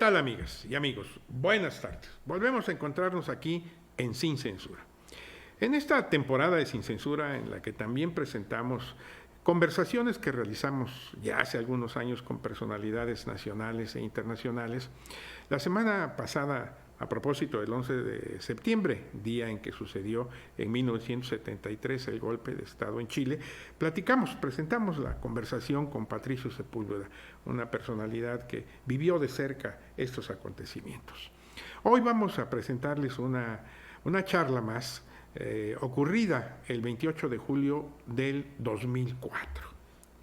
tal, amigas y amigos? Buenas tardes. Volvemos a encontrarnos aquí en Sin Censura. En esta temporada de Sin Censura, en la que también presentamos conversaciones que realizamos ya hace algunos años con personalidades nacionales e internacionales, la semana pasada, a propósito del 11 de septiembre, día en que sucedió en 1973 el golpe de Estado en Chile, presentamos la conversación con Patricio Sepúlveda, una personalidad que vivió de cerca estos acontecimientos. Hoy vamos a presentarles una charla más ocurrida el 28 de julio del 2004.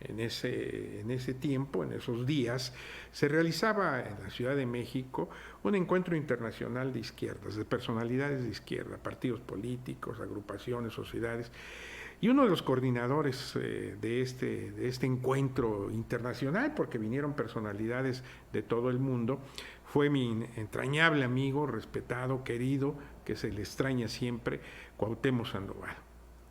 En ese tiempo, en esos días, se realizaba en la Ciudad de México un encuentro internacional de izquierdas, de personalidades de izquierda, partidos políticos, agrupaciones, sociedades. Y uno de los coordinadores de este encuentro internacional, porque vinieron personalidades de todo el mundo, fue mi entrañable amigo, respetado, querido, que se le extraña siempre, Cuauhtémoc Sandoval.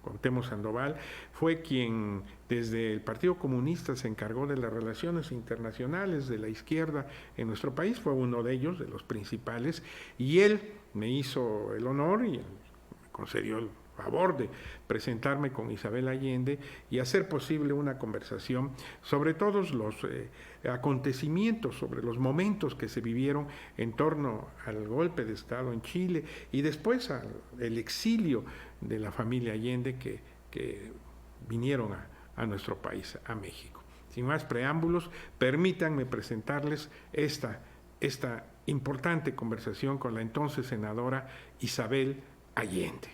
Cuauhtémoc Sandoval fue quien desde el Partido Comunista se encargó de las relaciones internacionales de la izquierda en nuestro país, fue uno de ellos, de los principales, y él me hizo el honor y me concedió el favor de presentarme con Isabel Allende y hacer posible una conversación sobre todos los acontecimientos, sobre los momentos que se vivieron en torno al golpe de Estado en Chile y después al exilio de la familia Allende que vinieron a nuestro país, a México. Sin más preámbulos, permítanme presentarles esta importante conversación con la entonces senadora Isabel Allende.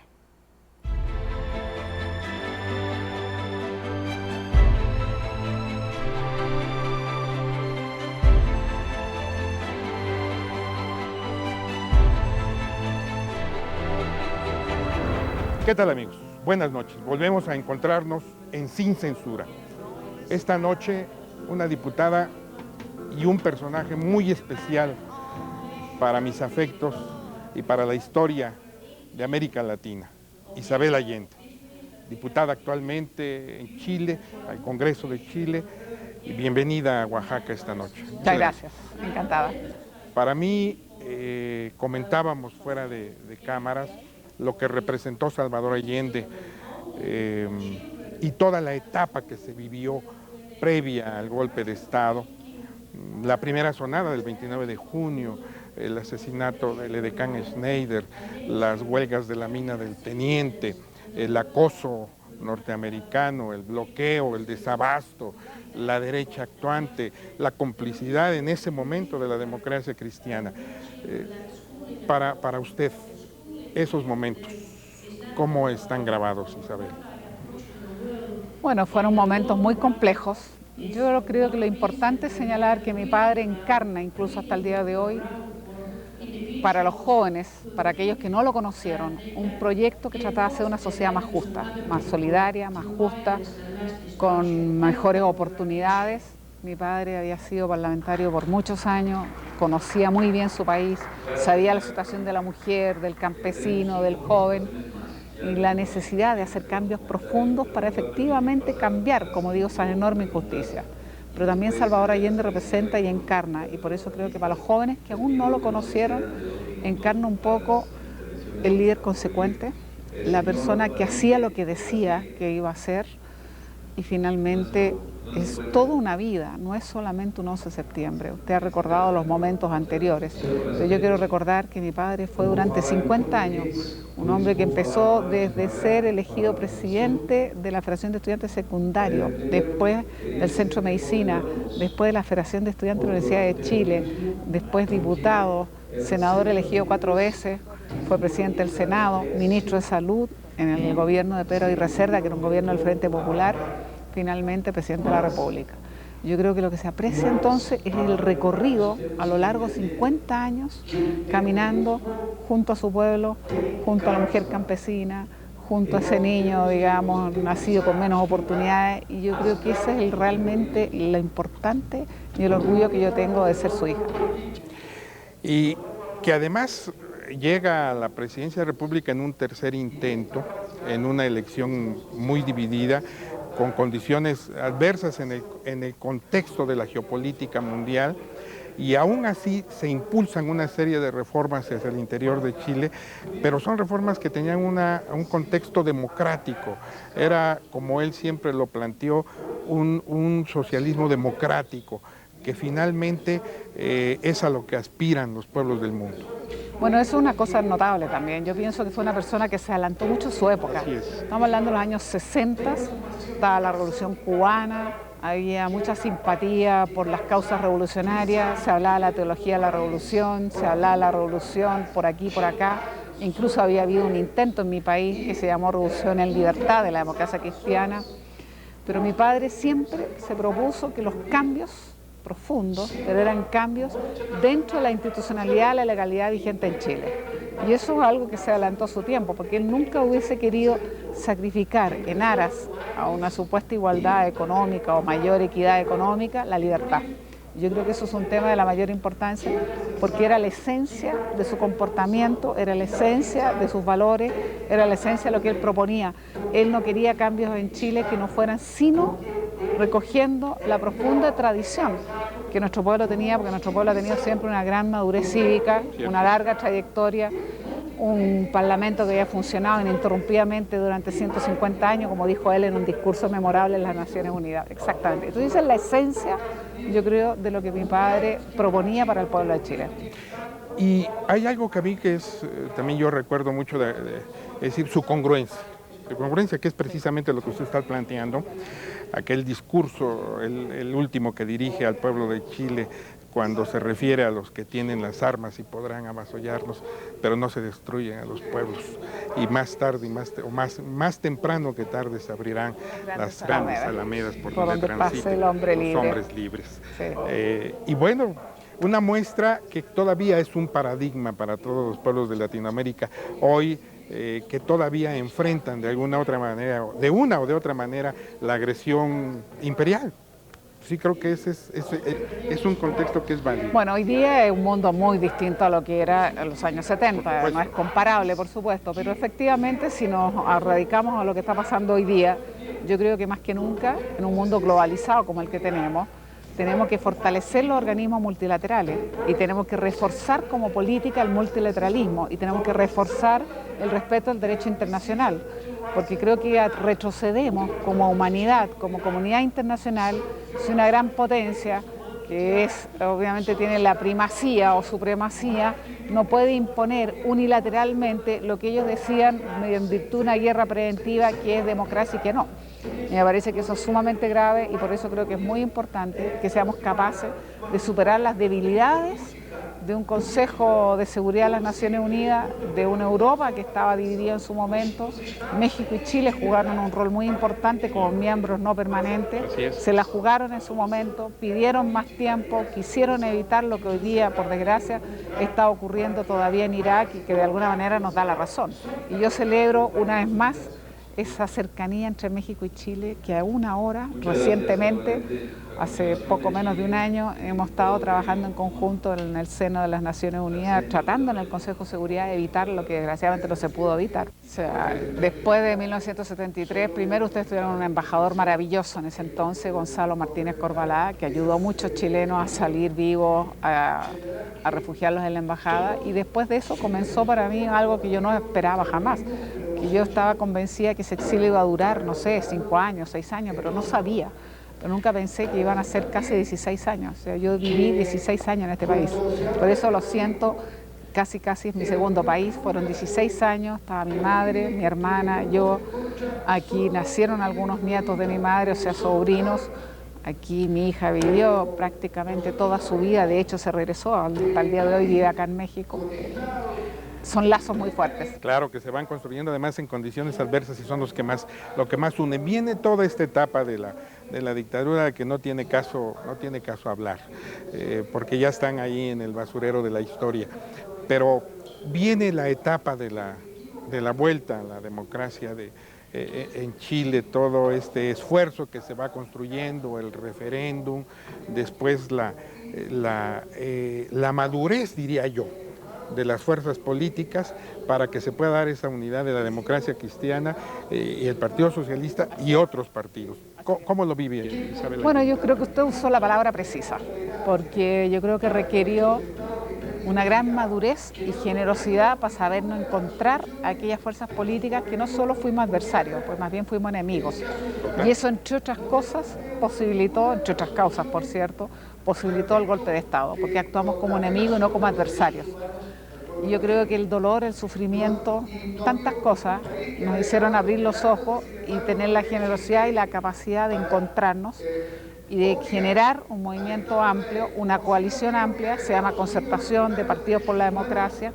¿Qué tal, amigos? Buenas noches. Volvemos a encontrarnos en Sin Censura. Esta noche una diputada y un personaje muy especial para mis afectos y para la historia de América Latina, Isabel Allende, diputada actualmente en Chile, al Congreso de Chile, y bienvenida a Oaxaca esta noche. Muchas gracias, encantada. Para mí, comentábamos fuera de cámaras, lo que representó Salvador Allende y toda la etapa que se vivió previa al golpe de Estado, la primera sonada del 29 de junio, el asesinato del edecán Schneider, las huelgas de la mina del Teniente, el acoso norteamericano, el bloqueo, el desabasto, la derecha actuante, la complicidad en ese momento de la democracia cristiana. Para usted, esos momentos, ¿cómo están grabados, Isabel? Bueno, fueron momentos muy complejos. Yo creo que lo importante es señalar que mi padre encarna, incluso hasta el día de hoy, para los jóvenes, para aquellos que no lo conocieron, un proyecto que trataba de hacer una sociedad más justa, más solidaria, más justa, con mejores oportunidades. Mi padre había sido parlamentario por muchos años, conocía muy bien su país, sabía la situación de la mujer, del campesino, del joven y la necesidad de hacer cambios profundos para efectivamente cambiar, como digo, esa enorme injusticia. Pero también Salvador Allende representa y encarna, y por eso creo que para los jóvenes que aún no lo conocieron, encarna un poco el líder consecuente, la persona que hacía lo que decía que iba a hacer, y finalmente es toda una vida, no es solamente un 11 de septiembre. Usted ha recordado los momentos anteriores, pero yo quiero recordar que mi padre fue durante 50 años un hombre que empezó desde ser elegido presidente de la Federación de Estudiantes Secundarios, después del Centro de Medicina, después de la Federación de Estudiantes de la Universidad de Chile, después diputado, senador elegido 4 veces, fue presidente del Senado, ministro de Salud en el gobierno de Pedro Aguirre Cerda, que era un gobierno del Frente Popular, finalmente presidente de la República. Yo creo que lo que se aprecia entonces es el recorrido a lo largo de 50 años, caminando junto a su pueblo, junto a la mujer campesina, junto a ese niño, digamos, nacido con menos oportunidades, y yo creo que ese es realmente lo importante y el orgullo que yo tengo de ser su hija. Y que además llega a la presidencia de la República en un tercer intento, en una elección muy dividida, con condiciones adversas en el contexto de la geopolítica mundial, y aún así se impulsan una serie de reformas hacia el interior de Chile, pero son reformas que tenían un contexto democrático. Era, como él siempre lo planteó, un socialismo democrático, que finalmente es a lo que aspiran los pueblos del mundo. Bueno, eso es una cosa notable también. Yo pienso que fue una persona que se adelantó mucho a su época. Estamos hablando de los años 60, estaba la Revolución Cubana, había mucha simpatía por las causas revolucionarias, se hablaba de la teología de la revolución, se hablaba de la revolución por aquí, por acá. Incluso había habido un intento en mi país que se llamó Revolución en Libertad de la democracia cristiana. Pero mi padre siempre se propuso que los cambios profundos, pero eran cambios dentro de la institucionalidad, la legalidad vigente en Chile. Y eso es algo que se adelantó a su tiempo, porque él nunca hubiese querido sacrificar en aras a una supuesta igualdad económica o mayor equidad económica la libertad. Yo creo que eso es un tema de la mayor importancia, porque era la esencia de su comportamiento, era la esencia de sus valores, era la esencia de lo que él proponía. Él no quería cambios en Chile que no fueran sino recogiendo la profunda tradición que nuestro pueblo tenía, porque nuestro pueblo ha tenido siempre una gran madurez cívica, una larga trayectoria, un parlamento que había funcionado ininterrumpidamente durante 150 años, como dijo él en un discurso memorable en las Naciones Unidas. Exactamente. Entonces esa es la esencia, yo creo, de lo que mi padre proponía para el pueblo de Chile. Y hay algo que a mí que es, también yo recuerdo mucho, es decir, su congruencia. Su congruencia, que es precisamente lo que usted está planteando, aquel discurso, el último que dirige al pueblo de Chile, cuando se refiere a los que tienen las armas y podrán avasallarnos, pero no se destruyen a los pueblos. Y más tarde, más temprano que tarde, se abrirán las grandes alamedas por donde transiten los hombres libres. Sí. Y bueno, una muestra que todavía es un paradigma para todos los pueblos de Latinoamérica hoy, que todavía enfrentan de alguna otra manera, de una o de otra manera, la agresión imperial. Sí, creo que ese es un contexto que es válido. Bueno, hoy día es un mundo muy distinto a lo que era en los años 70, no es comparable, por supuesto, pero efectivamente si nos radicamos a lo que está pasando hoy día, yo creo que más que nunca, en un mundo globalizado como el que tenemos que fortalecer los organismos multilaterales y tenemos que reforzar como política el multilateralismo y tenemos que reforzar el respeto al derecho internacional, porque creo que retrocedemos como humanidad, como comunidad internacional, si una gran potencia que obviamente tiene la primacía o supremacía, no puede imponer unilateralmente lo que ellos decían en virtud de una guerra preventiva que es democracia y que no. Me parece que eso es sumamente grave y por eso creo que es muy importante que seamos capaces de superar las debilidades de un Consejo de Seguridad de las Naciones Unidas, de una Europa que estaba dividida en su momento. México y Chile jugaron un rol muy importante como miembros no permanentes, se la jugaron en su momento, pidieron más tiempo, quisieron evitar lo que hoy día, por desgracia, está ocurriendo todavía en Irak y que de alguna manera nos da la razón. Y yo celebro una vez más esa cercanía entre México y Chile, que aún ahora, recientemente, hace poco menos de un año, hemos estado trabajando en conjunto en el seno de las Naciones Unidas, tratando en el Consejo de Seguridad de evitar lo que desgraciadamente no se pudo evitar. O sea, después de 1973, primero ustedes tuvieron un embajador maravilloso en ese entonces, Gonzalo Martínez Corbalá, que ayudó a muchos chilenos a salir vivos, a refugiarlos en la embajada, y después de eso comenzó para mí algo que yo no esperaba jamás, que yo estaba convencida que ese exilio iba a durar, no sé, 5 años, 6 años, pero no sabía. Pero nunca pensé que iban a ser casi 16 años. O sea, yo viví 16 años en este país. Por eso lo siento, casi es mi segundo país. Fueron 16 años, estaba mi madre, mi hermana, yo. Aquí nacieron algunos nietos de mi madre, o sea, sobrinos. Aquí mi hija vivió prácticamente toda su vida, de hecho se regresó, hasta el día de hoy vive acá en México. Son lazos muy fuertes. Claro, que se van construyendo además en condiciones adversas y son lo que más une. Viene toda esta etapa de la dictadura que no tiene caso hablar, porque ya están ahí en el basurero de la historia. Pero viene la etapa de la vuelta a la democracia en Chile, todo este esfuerzo que se va construyendo, el referéndum, después la madurez, diría yo, de las fuerzas políticas para que se pueda dar esa unidad de la democracia cristiana y el Partido Socialista y otros partidos. ¿Cómo lo vive, Isabela? Bueno, yo creo que usted usó la palabra precisa, porque yo creo que requirió una gran madurez y generosidad para sabernos encontrar aquellas fuerzas políticas que no solo fuimos adversarios, pues más bien fuimos enemigos. Y eso, entre otras cosas, posibilitó, entre otras causas, por cierto, posibilitó el golpe de Estado, porque actuamos como enemigos y no como adversarios. Y yo creo que el dolor, el sufrimiento, tantas cosas nos hicieron abrir los ojos y tener la generosidad y la capacidad de encontrarnos y de generar un movimiento amplio, una coalición amplia, se llama Concertación de Partidos por la Democracia.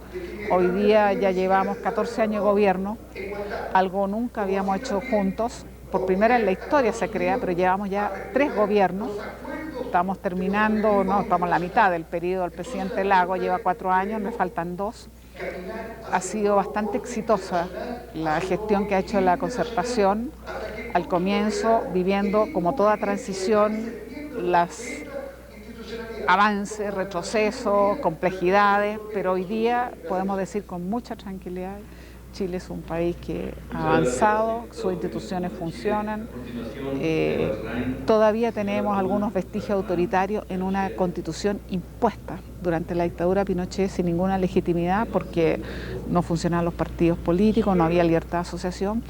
Hoy día ya llevamos 14 años de gobierno, algo nunca habíamos hecho juntos, por primera en la historia se crea, pero llevamos ya 3 gobiernos, estamos terminando, no, estamos en la mitad del periodo del presidente Lagos, lleva 4 años, me faltan 2. Ha sido bastante exitosa la gestión que ha hecho la Concertación, al comienzo viviendo como toda transición los avances, retrocesos, complejidades, pero hoy día podemos decir con mucha tranquilidad, Chile es un país que ha avanzado, sus instituciones funcionan, todavía tenemos algunos vestigios autoritarios en una constitución impuesta durante la dictadura de Pinochet sin ninguna legitimidad porque no funcionaban los partidos políticos, no había libertad de asociación,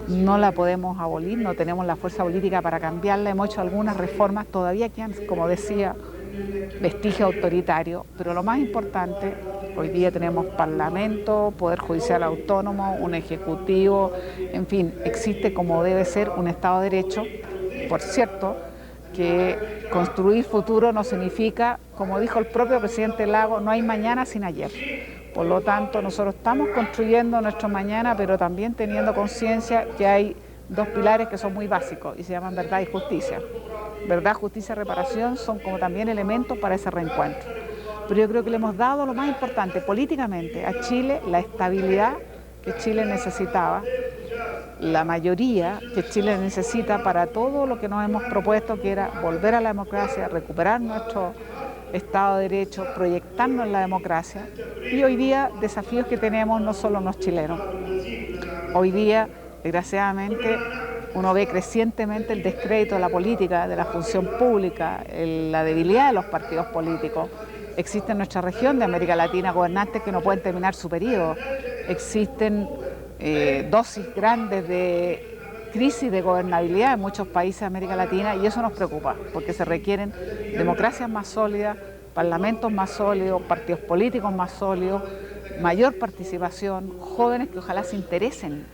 no la podemos abolir, no tenemos la fuerza política para cambiarla, hemos hecho algunas reformas, todavía quedan, como decía, vestigio autoritario, pero lo más importante, hoy día tenemos parlamento, poder judicial autónomo, un ejecutivo, en fin, existe como debe ser un Estado de Derecho. Por cierto, que construir futuro no significa, como dijo el propio presidente Lagos, no hay mañana sin ayer. Por lo tanto, nosotros estamos construyendo nuestro mañana, pero también teniendo conciencia que hay 2 pilares que son muy básicos y se llaman verdad y justicia. Verdad, justicia y reparación son como también elementos para ese reencuentro. Pero yo creo que le hemos dado lo más importante políticamente a Chile, la estabilidad que Chile necesitaba, la mayoría que Chile necesita para todo lo que nos hemos propuesto, que era volver a la democracia, recuperar nuestro Estado de Derecho, proyectarnos en la democracia. Y hoy día desafíos que tenemos no solo los chilenos. Hoy día, desgraciadamente, uno ve crecientemente el descrédito de la política, de la función pública, la debilidad de los partidos políticos. Existe en nuestra región de América Latina gobernantes que no pueden terminar su periodo. Existen dosis grandes de crisis de gobernabilidad en muchos países de América Latina y eso nos preocupa porque se requieren democracias más sólidas, parlamentos más sólidos, partidos políticos más sólidos, mayor participación, jóvenes que ojalá se interesen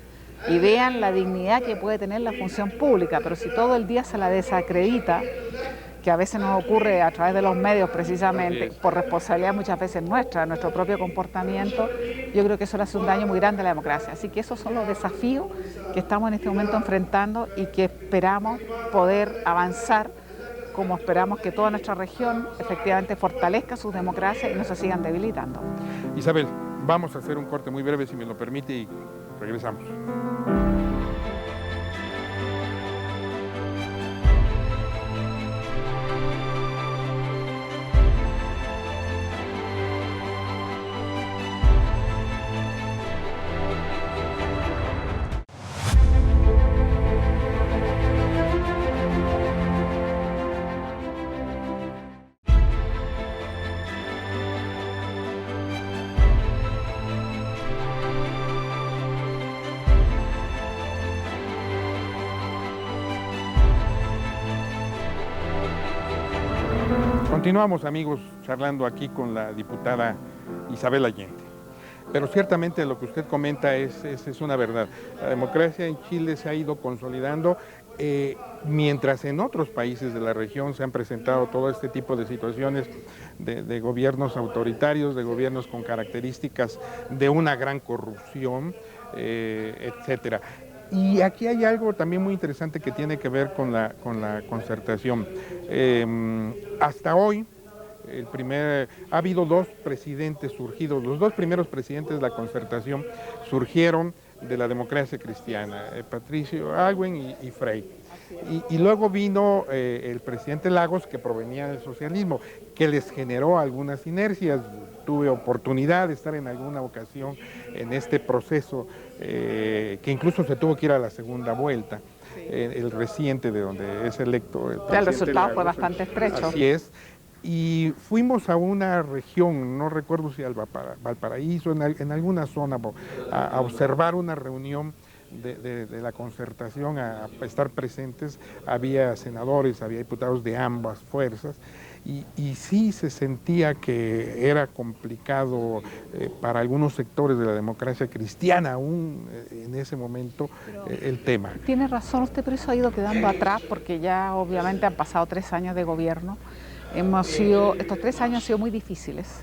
y vean la dignidad que puede tener la función pública, pero si todo el día se la desacredita, que a veces nos ocurre a través de los medios precisamente, por responsabilidad muchas veces nuestra, nuestro propio comportamiento, yo creo que eso le hace un daño muy grande a la democracia. Así que esos son los desafíos que estamos en este momento enfrentando y que esperamos poder avanzar, como esperamos que toda nuestra región efectivamente fortalezca sus democracias y no se sigan debilitando. Isabel, vamos a hacer un corte muy breve, si me lo permite, y regresamos. Continuamos, amigos, charlando aquí con la diputada Isabel Allende. Pero ciertamente lo que usted comenta es una verdad. La democracia en Chile se ha ido consolidando, mientras en otros países de la región se han presentado todo este tipo de situaciones de gobiernos autoritarios, de gobiernos con características de una gran corrupción, etcétera. Y aquí hay algo también muy interesante que tiene que ver con la concertación. Hasta hoy, ha habido 2 presidentes surgidos, los 2 primeros presidentes de la concertación surgieron de la democracia cristiana, Patricio Aylwin y Frei. Y luego vino el presidente Lagos, que provenía del socialismo, que les generó algunas inercias. Tuve oportunidad de estar en alguna ocasión en este proceso, que incluso se tuvo que ir a la segunda vuelta, el reciente de donde es electo el presidente El resultado Lagos. fue bastante estrecho. Así es. y fuimos a una región, no recuerdo si al Valparaíso, en alguna zona, a observar una reunión de la concertación, a estar presentes. Había senadores, había diputados de ambas fuerzas, y sí se sentía que era complicado para algunos sectores de la democracia cristiana aún en ese momento el tema. Tiene razón usted, pero eso ha ido quedando atrás porque ya obviamente han pasado 3 años de gobierno. Estos 3 años han sido muy difíciles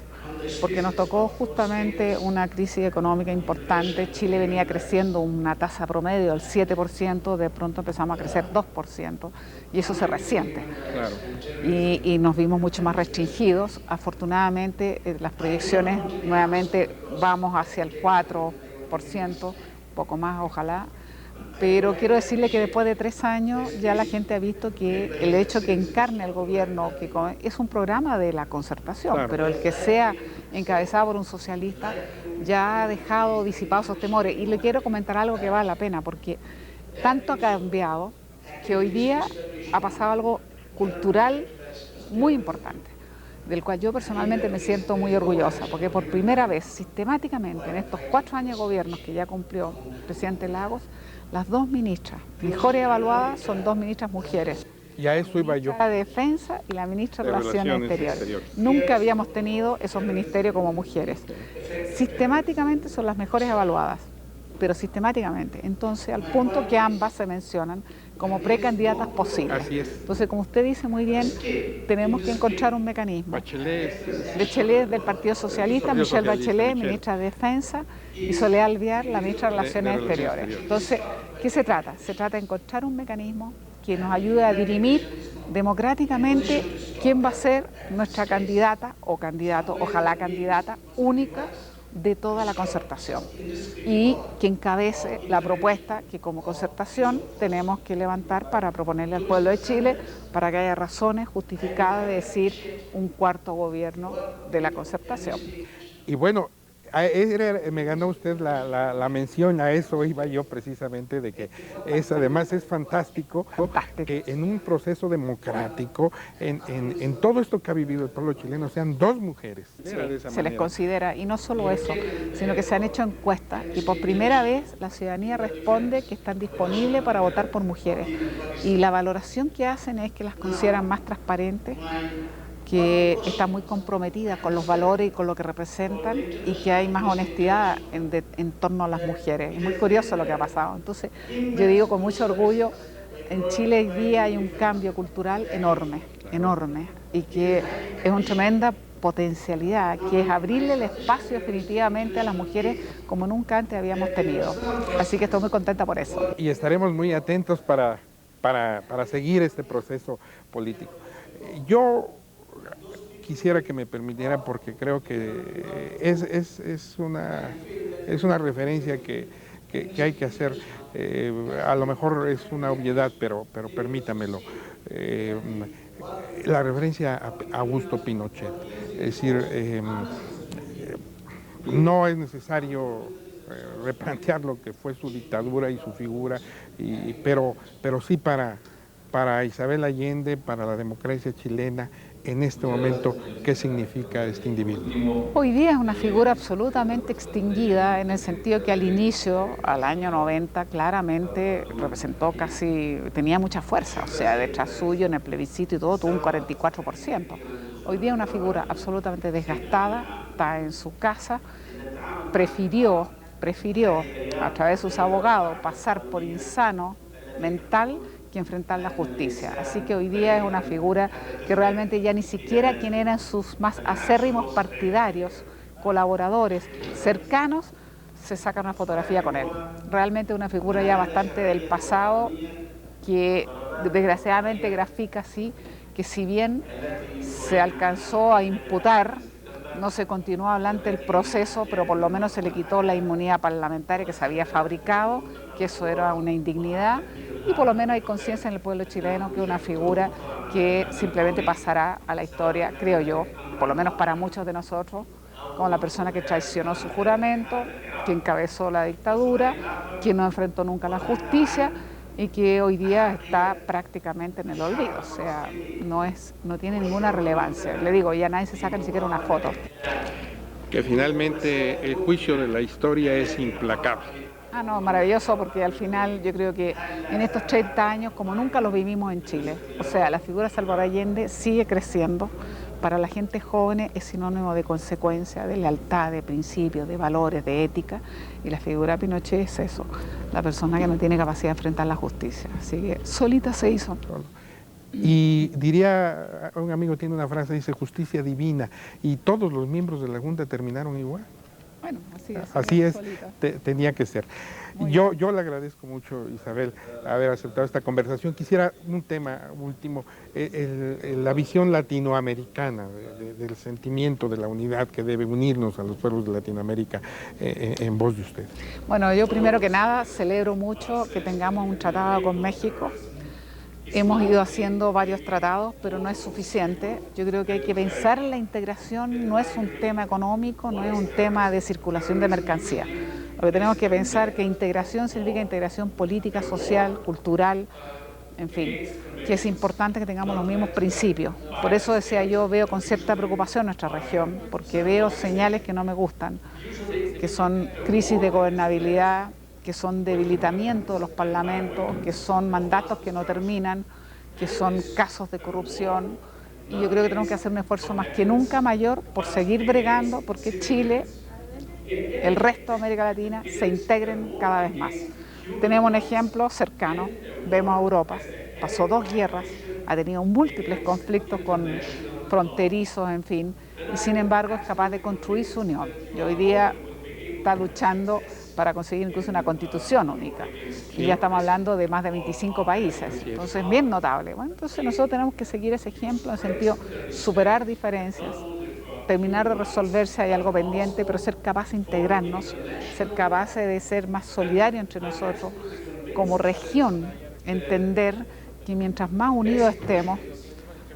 porque nos tocó justamente una crisis económica importante. Chile venía creciendo una tasa promedio del 7%, de pronto empezamos a crecer 2% y eso se resiente. Claro. Y nos vimos mucho más restringidos. Afortunadamente las proyecciones nuevamente vamos hacia el 4%, poco más ojalá. Pero quiero decirle que después de 3 años ya la gente ha visto que el hecho que encarne el gobierno, que es un programa de la concertación, claro, pero el que sea encabezado por un socialista ya ha dejado disipados esos temores. Y le quiero comentar algo que vale la pena, porque tanto ha cambiado que hoy día ha pasado algo cultural muy importante, del cual yo personalmente me siento muy orgullosa, porque por primera vez, sistemáticamente, en estos 4 años de gobierno que ya cumplió el presidente Lagos, las 2 ministras mejores evaluadas son 2 ministras mujeres. Y a eso iba yo. La Defensa y la ministra de Relaciones Exteriores. Nunca habíamos tenido esos ministerios como mujeres. Sistemáticamente son las mejores evaluadas, pero sistemáticamente. Entonces, al punto que ambas se mencionan como precandidatas posibles. Así es. Entonces, como usted dice muy bien, tenemos que encontrar un mecanismo. Bachelet del Partido Socialista, Michelle Bachelet, ministra de Defensa, y Soledad Alvear, la ministra de Relaciones Exteriores. Entonces, ¿qué se trata? Se trata de encontrar un mecanismo que nos ayude a dirimir democráticamente quién va a ser nuestra candidata o candidato, ojalá candidata única de toda la concertación, y que encabece la propuesta que como concertación tenemos que levantar para proponerle al pueblo de Chile, para que haya razones justificadas de decir un cuarto gobierno de la concertación. Y bueno, me ganó usted la mención, a eso iba yo precisamente, de que además es fantástico que en un proceso democrático, en todo esto que ha vivido el pueblo chileno, sean 2 mujeres. Sí, se les considera, y no solo eso, sino que se han hecho encuestas y por primera vez la ciudadanía responde que están disponibles para votar por mujeres, y la valoración que hacen es que las consideran más transparentes, que están muy comprometidas con los valores y con lo que representan, y que hay más honestidad en torno a las mujeres. Es muy curioso lo que ha pasado. Entonces, yo digo con mucho orgullo, en Chile hoy día hay un cambio cultural enorme, enorme, y que es una tremenda potencialidad, que es abrirle el espacio definitivamente a las mujeres como nunca antes habíamos tenido. Así que estoy muy contenta por eso. Y estaremos muy atentos para seguir este proceso político. Yo quisiera que me permitiera, porque creo que es una referencia que hay que hacer. A lo mejor es una obviedad, pero permítamelo. La referencia a Augusto Pinochet. Es decir, no es necesario replantear lo que fue su dictadura y su figura, pero sí para Isabel Allende, para la democracia chilena, en este momento, ¿qué significa este individuo? Hoy día es una figura absolutamente extinguida, en el sentido que al inicio, al año 90, claramente representó tenía mucha fuerza, o sea, detrás suyo en el plebiscito y todo, tuvo un 44%. Hoy día es una figura absolutamente desgastada, está en su casa, prefirió a través de sus abogados pasar por insano mental que enfrentar la justicia. Así que hoy día es una figura que realmente ya ni siquiera quien eran sus más acérrimos partidarios, colaboradores, cercanos, se sacan una fotografía con él. Realmente es una figura ya bastante del pasado, que desgraciadamente grafica así que si bien se alcanzó a imputar, no se continuó adelante el proceso, pero por lo menos se le quitó la inmunidad parlamentaria que se había fabricado, que eso era una indignidad, y por lo menos hay conciencia en el pueblo chileno que es una figura que simplemente pasará a la historia, creo yo, por lo menos para muchos de nosotros, como la persona que traicionó su juramento, que encabezó la dictadura, que no enfrentó nunca la justicia, y que hoy día está prácticamente en el olvido, o sea, no tiene ninguna relevancia. Le digo, ya nadie se saca ni siquiera una foto. Que finalmente el juicio de la historia es implacable. Ah, no, maravilloso, porque al final yo creo que en estos 30 años, como nunca los vivimos en Chile, o sea, la figura de Salvador Allende sigue creciendo. Para la gente joven es sinónimo de consecuencia, de lealtad, de principios, de valores, de ética, y la figura de Pinochet es eso, la persona que no tiene capacidad de enfrentar la justicia. Así que solita se hizo. Y diría, un amigo tiene una frase, dice justicia divina, y todos los miembros de la Junta terminaron igual. Bueno, así es, tenía que ser. Yo le agradezco mucho, Isabel, haber aceptado esta conversación. Quisiera un tema último, la visión latinoamericana del sentimiento de la unidad que debe unirnos a los pueblos de Latinoamérica en voz de usted. Bueno, yo primero que nada celebro mucho que tengamos un tratado con México. Hemos ido haciendo varios tratados, pero no es suficiente. Yo creo que hay que pensar en la integración, no es un tema económico, no es un tema de circulación de mercancía. Lo que tenemos que pensar es que integración significa integración política, social, cultural, en fin, que es importante que tengamos los mismos principios. Por eso decía yo, veo con cierta preocupación nuestra región, porque veo señales que no me gustan, que son crisis de gobernabilidad, que son debilitamiento de los parlamentos, que son mandatos que no terminan, que son casos de corrupción. Y yo creo que tenemos que hacer un esfuerzo más que nunca mayor por seguir bregando, porque Chile, el resto de América Latina, se integren cada vez más. Tenemos un ejemplo cercano, vemos a Europa, pasó 2 guerras, ha tenido múltiples conflictos con fronterizos, en fin, y sin embargo es capaz de construir su unión. Y hoy día está luchando para conseguir incluso una constitución única. Y ya estamos hablando de más de 25 países, entonces bien notable. Bueno, entonces nosotros tenemos que seguir ese ejemplo en el sentido de superar diferencias, terminar de resolver si hay algo pendiente, pero ser capaces de integrarnos, ser capaces de ser más solidarios entre nosotros, como región, entender que mientras más unidos estemos,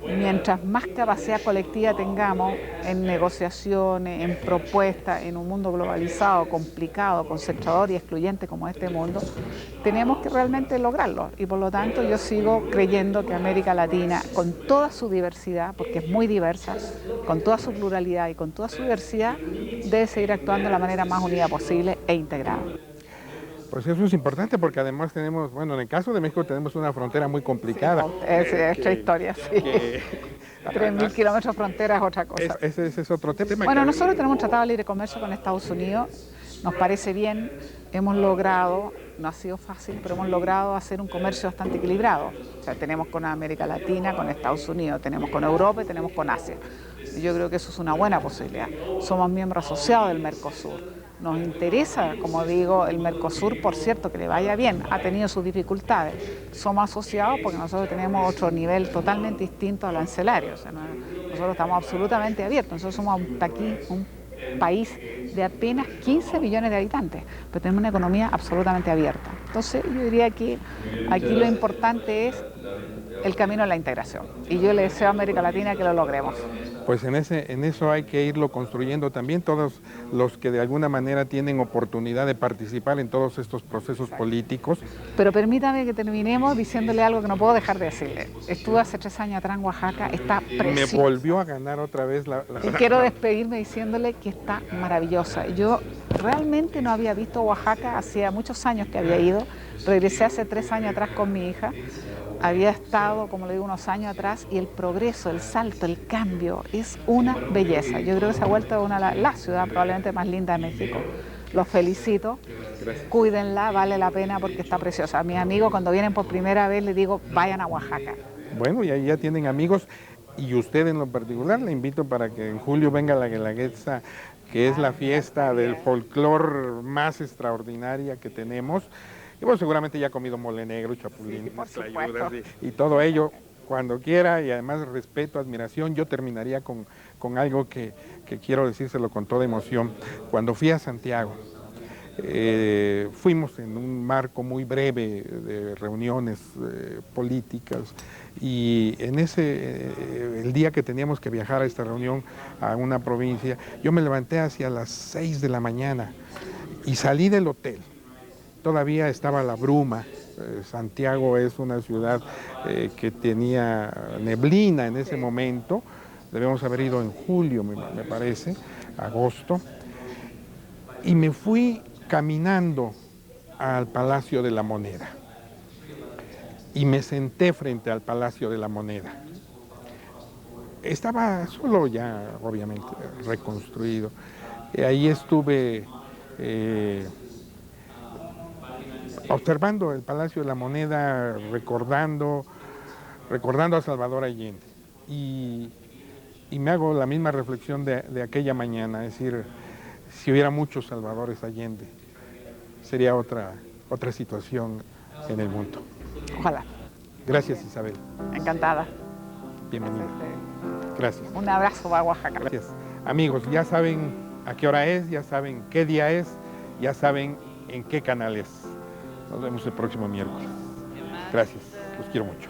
mientras más capacidad colectiva tengamos en negociaciones, en propuestas, en un mundo globalizado, complicado, concentrador y excluyente como este mundo, tenemos que realmente lograrlo. Y por lo tanto yo sigo creyendo que América Latina, con toda su diversidad, porque es muy diversa, con toda su pluralidad y con toda su diversidad, debe seguir actuando de la manera más unida posible e integrada. Pues eso es importante porque además tenemos, bueno, en el caso de México tenemos una frontera muy complicada. Sí, es otra historia, sí. 3.000 kilómetros de frontera es otra cosa. Ese es otro tema. Bueno, nosotros tenemos un tratado de libre comercio con Estados Unidos, nos parece bien, hemos logrado, no ha sido fácil, pero hemos logrado hacer un comercio bastante equilibrado. O sea, tenemos con América Latina, con Estados Unidos, tenemos con Europa y tenemos con Asia. Yo creo que eso es una buena posibilidad. Somos miembros asociados del Mercosur. Nos interesa, como digo, el Mercosur, por cierto, que le vaya bien, ha tenido sus dificultades. Somos asociados porque nosotros tenemos otro nivel totalmente distinto al arancelario. O sea, nosotros estamos absolutamente abiertos. Nosotros somos un país de apenas 15 millones de habitantes, pero tenemos una economía absolutamente abierta. Entonces, yo diría que aquí lo importante es el camino a la integración. Y yo le deseo a América Latina que lo logremos. Pues en eso hay que irlo construyendo también, todos los que de alguna manera tienen oportunidad de participar en todos estos procesos políticos. Pero permítame que terminemos diciéndole algo que no puedo dejar de decirle. Estuve hace 3 años atrás en Oaxaca, está preciosa. Me volvió a ganar otra vez Y quiero despedirme diciéndole que está maravillosa. Yo realmente no había visto Oaxaca, hacía muchos años que había ido, regresé hace 3 años atrás con mi hija. Había estado, como le digo, unos años atrás y el progreso, el salto, el cambio es una belleza. Yo creo que se ha vuelto la ciudad probablemente más linda de México. Los felicito, gracias. Cuídenla, vale la pena porque está preciosa. A mis amigos cuando vienen por primera vez les digo, vayan a Oaxaca. Bueno, y ahí ya tienen amigos y usted en lo particular le invito para que en julio venga la Guelaguetza, que es la fiesta del folclor más extraordinaria que tenemos. Y bueno, seguramente ya ha comido mole negro, chapulín, tlayudas y todo ello cuando quiera, y además respeto, admiración. Yo terminaría con algo que quiero decírselo con toda emoción. Cuando fui a Santiago, fuimos en un marco muy breve de reuniones políticas, y en el día que teníamos que viajar a esta reunión a una provincia, yo me levanté hacia las 6 de la mañana y salí del hotel. Todavía estaba la bruma Santiago es una ciudad que tenía neblina en ese momento. Debemos haber ido en julio, me parece, agosto. Y me fui caminando al Palacio de la Moneda. Y me senté frente al Palacio de la Moneda. Estaba solo ya, obviamente, reconstruido. Ahí estuve observando el Palacio de la Moneda, recordando a Salvador Allende. Y me hago la misma reflexión de aquella mañana, es decir, si hubiera muchos Salvadores Allende, sería otra situación en el mundo. Ojalá. Gracias, Isabel. Encantada. Bienvenida. Gracias. Un abrazo para Oaxaca. Gracias. Amigos, ya saben a qué hora es, ya saben qué día es, ya saben en qué canal es. Nos vemos el próximo miércoles. Gracias. Los quiero mucho.